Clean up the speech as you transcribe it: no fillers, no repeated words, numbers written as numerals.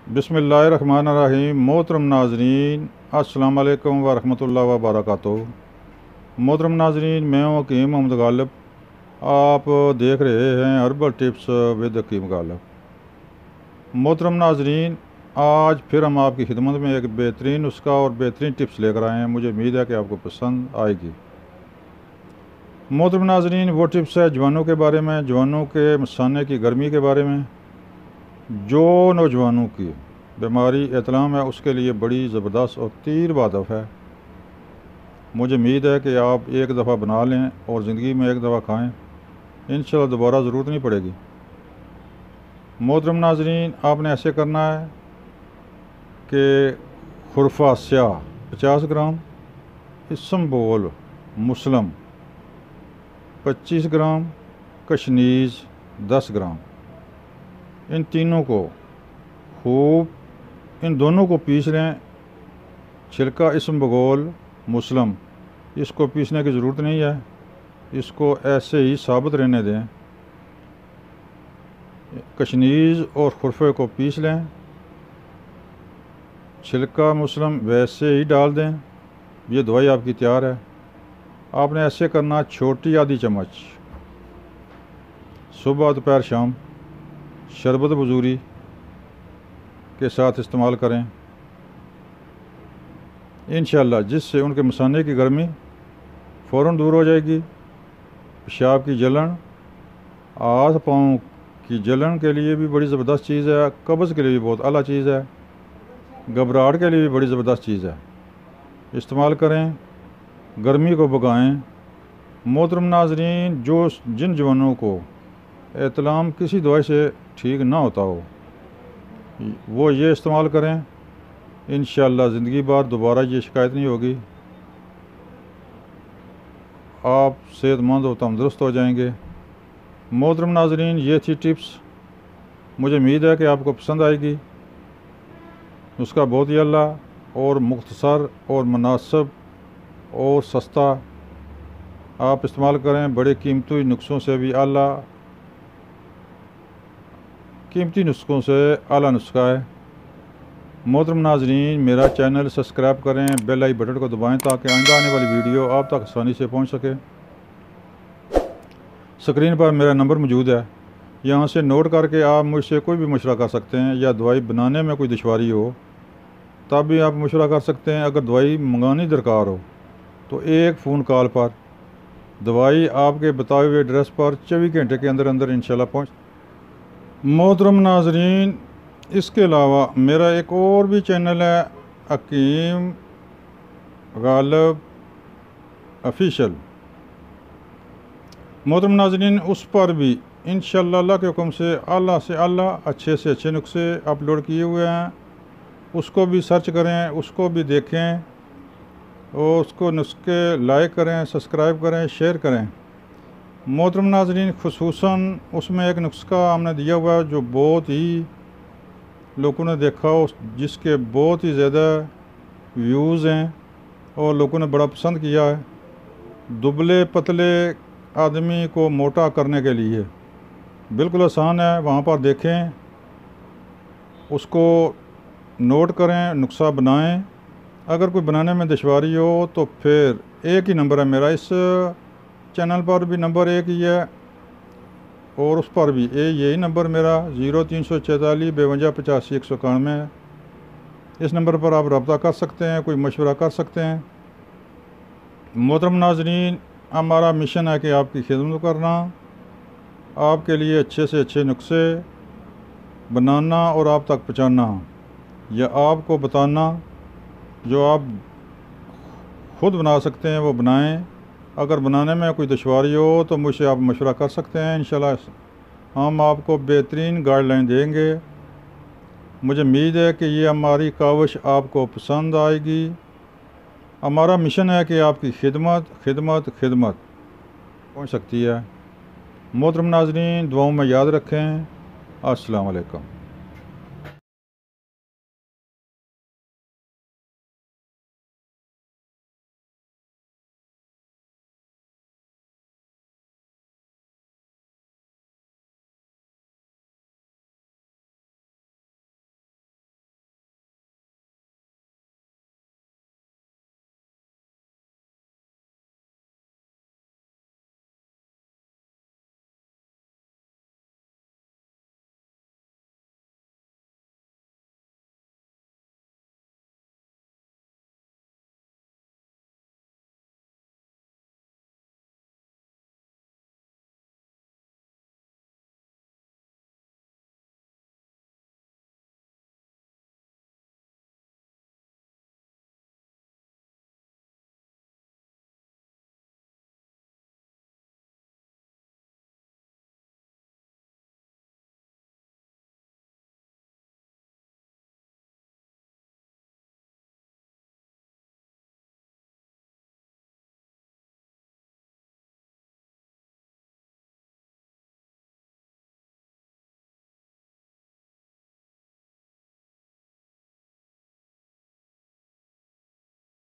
बिस्मिल्लाहिर्रहमानिर्रहीम। मोहतरम नाजरीन, अस्सलाम वालेकुम व रहमतुल्लाहि व बरकातुहू। मोहतरम नाजरीन, मैं हूँ हकीम मोहम्मद गालिब। आप देख रहे हैं हर्बल टिप्स विद हकीम गालिब। मोहतरम नाजरीन, आज फिर हम आपकी खिदमत में एक बेहतरीन नुस्खा और बेहतरीन टिप्स लेकर आए हैं। मुझे उम्मीद है कि आपको पसंद आएगी। मोहतरम नाजरीन, वो टिप्स है जवानों के बारे में, जवानों के मसाने की गर्मी के बारे में। जो नौजवानों की बीमारी एतलाम है उसके लिए बड़ी ज़बरदस्त और तीर बादफ है। मुझे उम्मीद है कि आप एक दफ़ा बना लें और ज़िंदगी में एक दफ़ा खाएं, इंशाअल्लाह दोबारा ज़रूरत नहीं पड़ेगी। मोहतरम नाजरीन, आपने ऐसे करना है कि खुरफा स्याह 50 ग्राम, इसम्बोल मुसलम 25 ग्राम, कशनीज 10 ग्राम, इन तीनों को खूब, इन दोनों को पीस लें। छिलका इसम्बगोल मुसलम, इसको पीसने की ज़रूरत नहीं है, इसको ऐसे ही साबुत रहने दें। कशनीज और खुरफे को पीस लें, छिलका मुसलम वैसे ही डाल दें। ये दवाई आपकी तैयार है। आपने ऐसे करना, छोटी आधी चम्मच सुबह दोपहर शाम शरबत वज़ूरी के साथ इस्तेमाल करें इंशाअल्लाह, जिससे उनके मसाने की गर्मी फ़ौरन दूर हो जाएगी। पेशाब की जलन, हाथ पाँव की जलन के लिए भी बड़ी ज़बरदस्त चीज़ है। कब्ज़ के लिए भी बहुत आला चीज़ है। घबराहट के लिए भी बड़ी ज़बरदस्त चीज़ है। इस्तेमाल करें, गर्मी को भगाएं। मोहतरम नाज़रीन, जिन जवानों को एतलाम किसी दवाई से ठीक ना होता हो, वो ये इस्तेमाल करें। इंशाअल्लाह ज़िंदगी भर दोबारा ये शिकायत नहीं होगी। आप सेहतमंद और तंदुरुस्त हो जाएंगे। मोहतरम नाज़रीन, ये थी टिप्स। मुझे उम्मीद है कि आपको पसंद आएगी। उसका बहुत ही अल्ला और मुख्तसर और मुनासिब और सस्ता आप इस्तेमाल करें। बड़े कीमती नुस्खों से भी आला, कीमती नुस्खों से आला नुस्खा है। मोहतरम नाज़रीन, मेरा चैनल सब्सक्राइब करें, बेल आई बटन को दबाएं ताकि आइंदा आने वाली वीडियो आप तक आसानी से पहुंच सके। स्क्रीन पर मेरा नंबर मौजूद है, यहां से नोट करके आप मुझसे कोई भी मशवरा कर सकते हैं। या दवाई बनाने में कोई दुश्वारी हो तब भी आप मशवरा कर सकते हैं। अगर दवाई मंगानी दरकार हो तो एक फ़ोन कॉल पर दवाई आपके बताए हुए एड्रेस पर 24 घंटे के अंदर अंदर इंशाल्लाह पहुँच। मोहतरम नाज़रीन, इसके अलावा मेरा एक और भी चैनल है, हकीम गालिब ऑफिशियल। मोहतरम नाज़रीन, उस पर भी इंशाअल्लाह अल्लाह के हुक्म से आला अच्छे से अच्छे नुस्खे अपलोड किए हुए हैं। उसको भी सर्च करें, उसको भी देखें और उसको नुस्खे लाइक करें, सब्सक्राइब करें, शेयर करें। मोहतरम नाज़रीन, खुसूसन उसमें एक नुस्खा हमने दिया हुआ है जो बहुत ही लोगों ने देखा हो, जिसके बहुत ही ज़्यादा व्यूज़ हैं और लोगों ने बड़ा पसंद किया है। दुबले पतले आदमी को मोटा करने के लिए बिल्कुल आसान है। वहाँ पर देखें, उसको नोट करें, नुस्खा बनाएं। अगर कोई बनाने में दुश्वारी हो तो फिर एक ही नंबर है मेरा, इस चैनल पर भी नंबर एक ही है और उस पर भी यही नंबर मेरा 0346 52 85 191 है। इस नंबर पर आप रब्ता कर सकते हैं, कोई मशवरा कर सकते हैं। मोहतरम नाज़रीन, हमारा मिशन है कि आपकी खिदमत करना, आपके लिए अच्छे से अच्छे नुस्खे बनाना और आप तक पहुँचाना, या आपको बताना। जो आप खुद बना सकते हैं वो बनाएं। अगर बनाने में कोई दुश्वारी हो तो मुझसे आप मशवरा कर सकते हैं। इंशाल्लाह हम आपको बेहतरीन गाइडलाइन देंगे। मुझे उम्मीद है कि ये हमारी काविश आपको पसंद आएगी। हमारा मिशन है कि आपकी खिदमत खिदमत खिदमत पहुंच सकती है। मोहतरम नाज़रीन, दुआओं में याद रखें। अस्सलाम वालेकुम।